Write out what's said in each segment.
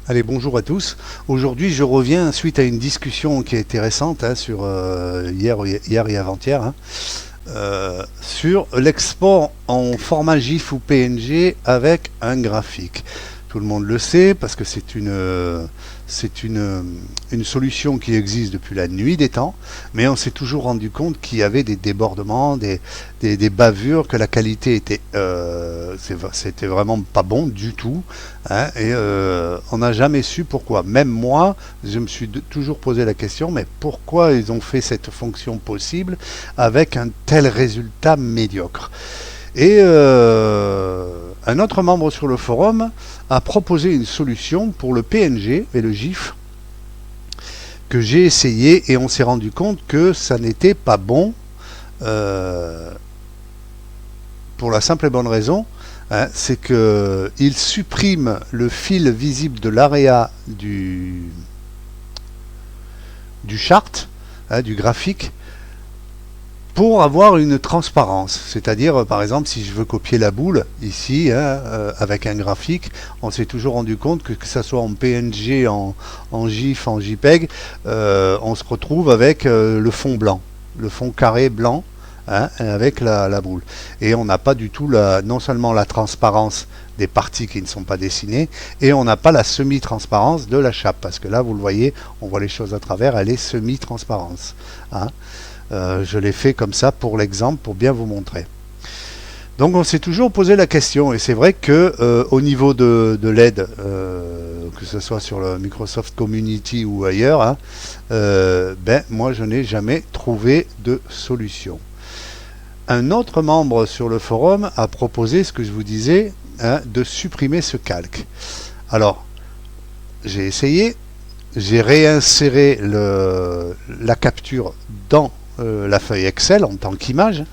Allez, bonjour à tous. Aujourd'hui, je reviens suite à une discussion qui a été récente sur hier et avant-hier, sur l'export en format GIF ou PNG avec un graphique. Tout le monde le sait parce que c'est une solution qui existe depuis la nuit des temps, mais on s'est toujours rendu compte qu'il y avait des débordements, des bavures, que la qualité c'était vraiment pas bon du tout, et on n'a jamais su pourquoi. Même moi, je me suis toujours posé la question, mais pourquoi ils ont fait cette fonction possible avec un tel résultat médiocre? Et un autre membre sur le forum a proposé une solution pour le PNG et le GIF que j'ai essayé et on s'est rendu compte que ça n'était pas bon pour la simple et bonne raison, c'est qu'il supprime le fil visible de l'area du chart, du graphique, pour avoir une transparence. C'est-à-dire, par exemple, si je veux copier la boule, ici, avec un graphique, on s'est toujours rendu compte que ça soit en PNG, en GIF, en JPEG, on se retrouve avec le fond blanc, le fond carré blanc, avec la boule. Et on n'a pas du tout, non seulement la transparence des parties qui ne sont pas dessinées, et on n'a pas la semi-transparence de la chape, parce que là, vous le voyez, on voit les choses à travers, elle est semi-transparence. Je l'ai fait comme ça pour l'exemple, pour bien vous montrer. Donc on s'est toujours posé la question, et c'est vrai que au niveau de l'aide, que ce soit sur le Microsoft Community ou ailleurs, moi je n'ai jamais trouvé de solution. Un autre membre sur le forum a proposé ce que je vous disais, de supprimer ce calque. Alors, j'ai essayé, j'ai réinséré la capture dans la feuille Excel en tant qu'image,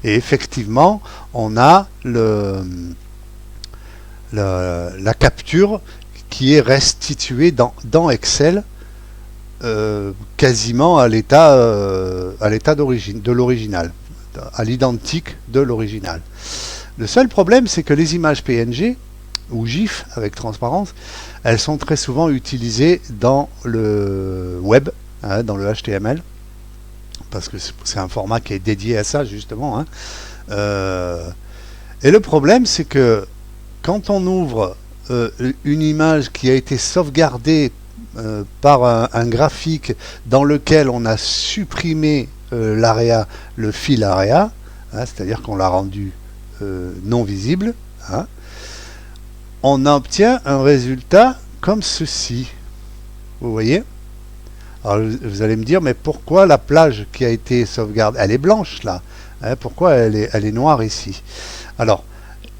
et effectivement on a la capture qui est restituée dans Excel, quasiment à l'état d'origine, de l'original, à l'identique de l'original. Le seul problème, c'est que les images PNG ou GIF avec transparence, elles sont très souvent utilisées dans le web, dans le HTML, parce que c'est un format qui est dédié à ça justement. Et le problème, c'est que quand on ouvre une image qui a été sauvegardée par un graphique dans lequel on a supprimé l'area, le fil area, c'est-à-dire qu'on l'a rendu non visible, on obtient un résultat comme ceci. Vous voyez ? Alors vous allez me dire, mais pourquoi la plage qui a été sauvegardée, elle est blanche là, pourquoi elle est noire ici? Alors,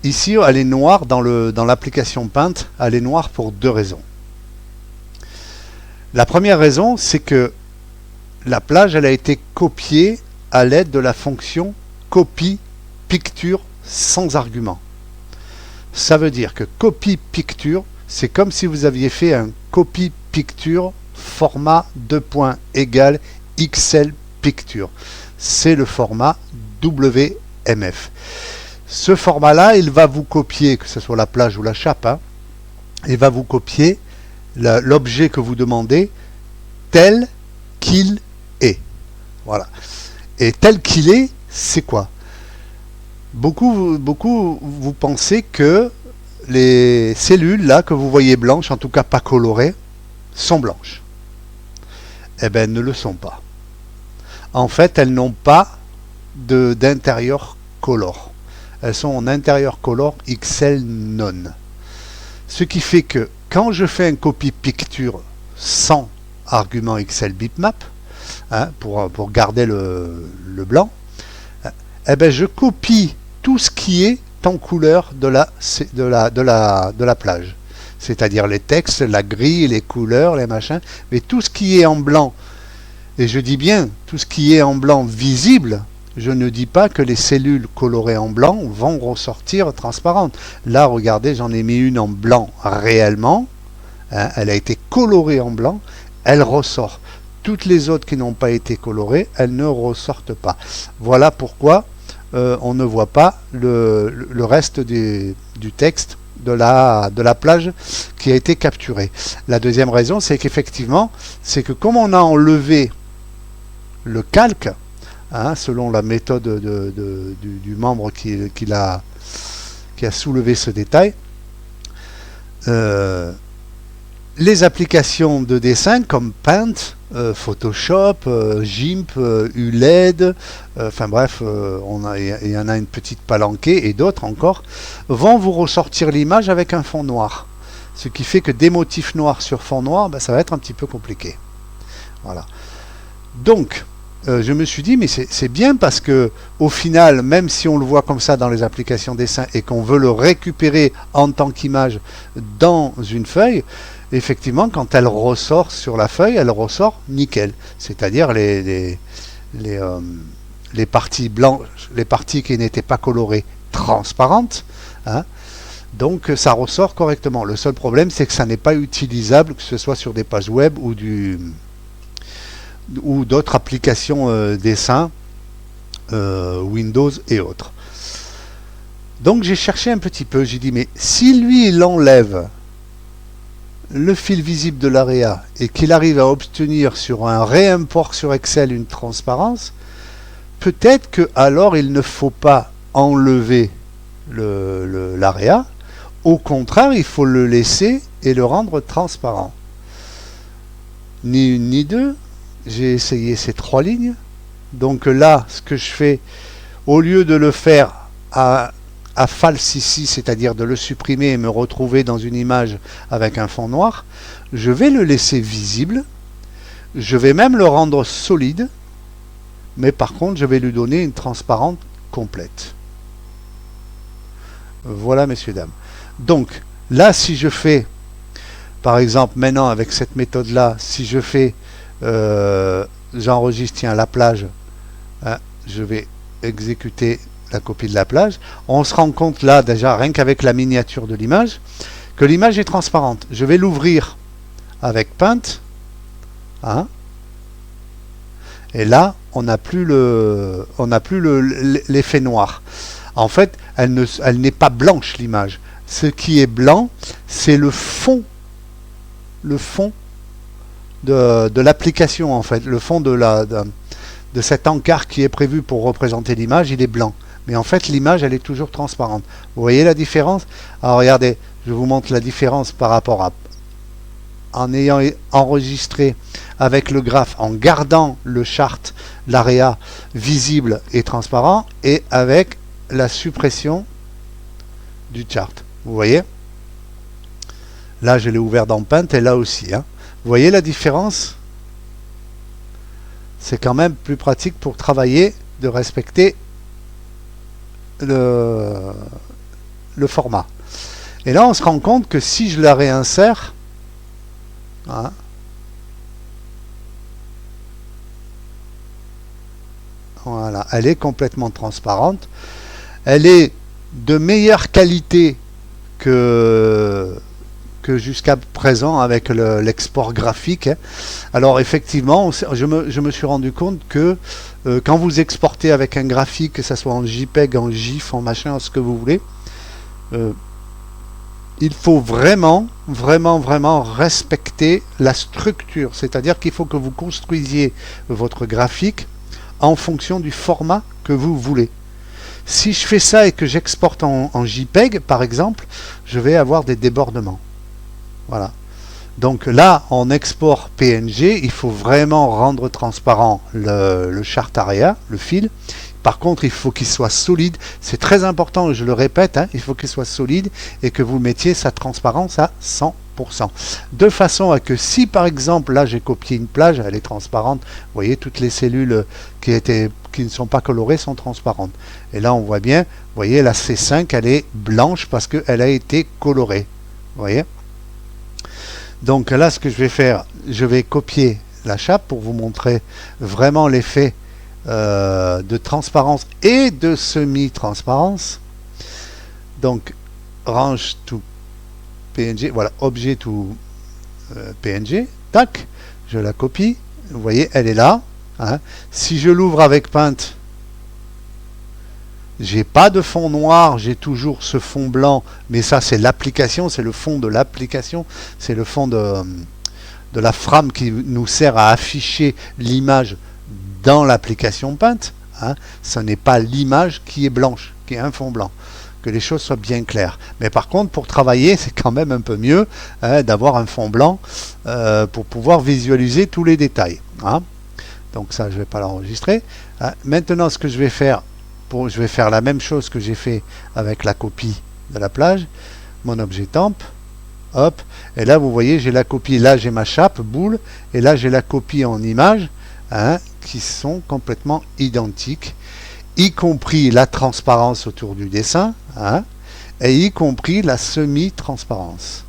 ici, elle est noire dans l'application Paint, elle est noire pour deux raisons. La première raison, c'est que la plage, elle a été copiée à l'aide de la fonction copy picture sans argument. Ça veut dire que copy picture, c'est comme si vous aviez fait un copy picture format égale XL picture. C'est le format WMF. Ce format-là, il va vous copier, que ce soit la plage ou la chape, il va vous copier l'objet que vous demandez tel qu'il est. Voilà. Et tel qu'il est, c'est quoi? Beaucoup vous pensez que les cellules là que vous voyez blanches, en tout cas pas colorées, sont blanches. Eh bien, elles ne le sont pas. En fait, elles n'ont pas d'intérieur color. Elles sont en intérieur color XL non. Ce qui fait que quand je fais un copy picture sans argument XL bitmap, pour garder le blanc, eh ben je copie tout ce qui est en couleur de la plage. C'est-à-dire les textes, la grille, les couleurs, les machins, mais tout ce qui est en blanc, et je dis bien tout ce qui est en blanc visible, je ne dis pas que les cellules colorées en blanc vont ressortir transparentes. Là, regardez, j'en ai mis une en blanc réellement, elle a été colorée en blanc, elle ressort. Toutes les autres qui n'ont pas été colorées, elles ne ressortent pas. Voilà pourquoi on ne voit pas le reste du texte de la plage qui a été capturée. La deuxième raison, c'est qu'effectivement, c'est que comme on a enlevé le calque, hein, selon la méthode du membre qui a soulevé ce détail, les applications de dessin comme Paint, Photoshop, GIMP, ULED, enfin bref, il y en a une petite palanquée et d'autres encore, vont vous ressortir l'image avec un fond noir. Ce qui fait que des motifs noirs sur fond noir, ben, ça va être un petit peu compliqué. Voilà. Donc, je me suis dit, mais c'est bien parce que au final, même si on le voit comme ça dans les applications dessin et qu'on veut le récupérer en tant qu'image dans une feuille, effectivement, quand elle ressort sur la feuille, elle ressort nickel. C'est-à-dire les parties blanches, les parties qui n'étaient pas colorées, transparentes, hein. Donc ça ressort correctement. Le seul problème, c'est que ça n'est pas utilisable, que ce soit sur des pages web ou d'autres applications dessin, Windows et autres. Donc j'ai cherché un petit peu, j'ai dit, mais si lui il enlève le fil visible de l'AREA et qu'il arrive à obtenir sur un réimport sur Excel une transparence, peut-être que alors il ne faut pas enlever l'AREA, au contraire il faut le laisser et le rendre transparent. Ni une ni deux, j'ai essayé ces 3 lignes. Donc là, ce que je fais, au lieu de le faire à false ici, c'est-à-dire de le supprimer et me retrouver dans une image avec un fond noir, je vais le laisser visible, je vais même le rendre solide, mais par contre je vais lui donner une transparence complète. Voilà, messieurs, dames. Donc là, si je fais, par exemple, maintenant avec cette méthode-là, si je fais, j'enregistre, tiens, la plage, hein, je vais exécuter la copie de la plage, on se rend compte là déjà rien qu'avec la miniature de l'image que l'image est transparente. Je vais l'ouvrir avec Paint, hein, et là on n'a plus l'effet noir. En fait, elle n'est pas blanche l'image. Ce qui est blanc, c'est le fond de l'application, en fait, le fond de cet encart qui est prévu pour représenter l'image, il est blanc. Mais en fait, l'image, elle est toujours transparente. Vous voyez la différence? Alors, regardez, je vous montre la différence par rapport à... En ayant enregistré avec le graphe, en gardant le chart, l'AREA visible et transparent, et avec la suppression du chart. Vous voyez? Là, je l'ai ouvert dans Paint, et là aussi. Hein. Vous voyez la différence? C'est quand même plus pratique pour travailler de respecter le format. Et là, on se rend compte que si je la réinsère, hein, voilà, elle est complètement transparente. Elle est de meilleure qualité que jusqu'à présent avec l'export graphique. Hein. Alors effectivement, je me suis rendu compte que quand vous exportez avec un graphique, que ce soit en JPEG, en GIF, en machin, ce que vous voulez, il faut vraiment respecter la structure. C'est-à-dire qu'il faut que vous construisiez votre graphique en fonction du format que vous voulez. Si je fais ça et que j'exporte en JPEG, par exemple, je vais avoir des débordements. Voilà. Donc là, en export PNG, il faut vraiment rendre transparent le chart AREA, le fil. Par contre, il faut qu'il soit solide. C'est très important, je le répète, hein, il faut qu'il soit solide et que vous mettiez sa transparence à 100%. De façon à que si, par exemple, là, j'ai copié une plage, elle est transparente. Vous voyez, toutes les cellules qui ne sont pas colorées sont transparentes. Et là, on voit bien, vous voyez, la C5, elle est blanche parce qu'elle a été colorée. Vous voyez? Donc là, ce que je vais faire, je vais copier la chape pour vous montrer vraiment l'effet de transparence et de semi-transparence. Donc, range to PNG, voilà, objet to PNG, tac, je la copie, vous voyez, elle est là. Hein. Si je l'ouvre avec Paint, J'ai pas de fond noir, j'ai toujours ce fond blanc, mais ça c'est l'application, c'est le fond de l'application, c'est le fond de la frame qui nous sert à afficher l'image dans l'application Paint. Hein. Ce n'est pas l'image qui est blanche, qui est un fond blanc. Que les choses soient bien claires. Mais par contre, pour travailler, c'est quand même un peu mieux d'avoir un fond blanc pour pouvoir visualiser tous les détails. Hein. Donc ça, je ne vais pas l'enregistrer. Maintenant, ce que je vais faire, je vais faire la même chose que j'ai fait avec la copie de la plage. Mon objet temp. Hop. Et là, vous voyez, j'ai la copie. Là, j'ai ma chape, boule. Et là, j'ai la copie en image, qui sont complètement identiques, y compris la transparence autour du dessin, et y compris la semi-transparence.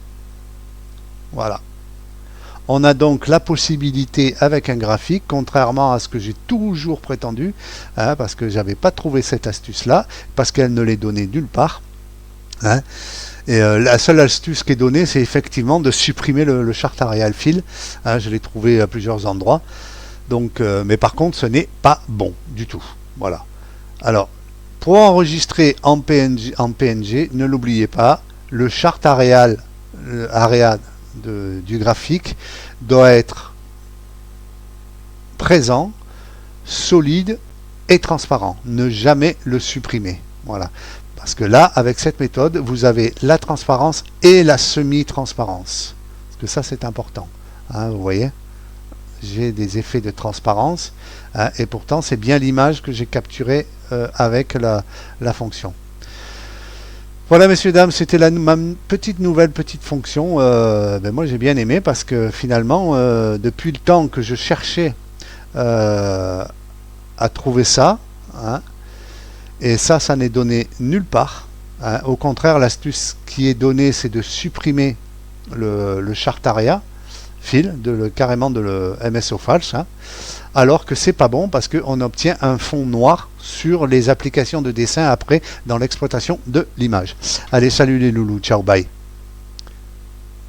Voilà. On a donc la possibilité avec un graphique, contrairement à ce que j'ai toujours prétendu, parce que j'avais pas trouvé cette astuce-là, parce qu'elle ne l'est donnée nulle part. Et la seule astuce qui est donnée, c'est effectivement de supprimer le Chart Areal Fill. Je l'ai trouvé à plusieurs endroits. Donc, mais par contre, ce n'est pas bon du tout. Voilà. Alors, pour enregistrer en PNG, ne l'oubliez pas, le chart areal du graphique doit être présent, solide et transparent. Ne jamais le supprimer. Voilà. Parce que là, avec cette méthode, vous avez la transparence et la semi-transparence. Parce que ça, c'est important. Vous voyez ? J'ai des effets de transparence et pourtant c'est bien l'image que j'ai capturée avec la fonction. Voilà messieurs dames, c'était ma petite fonction. Moi j'ai bien aimé parce que finalement depuis le temps que je cherchais à trouver ça, et ça n'est donné nulle part. Au contraire, l'astuce qui est donnée, c'est de supprimer le chart area Fill, carrément de le MSO False, alors que c'est pas bon parce qu'on obtient un fond noir sur les applications de dessin après dans l'exploitation de l'image. Allez, salut les loulous, ciao, bye.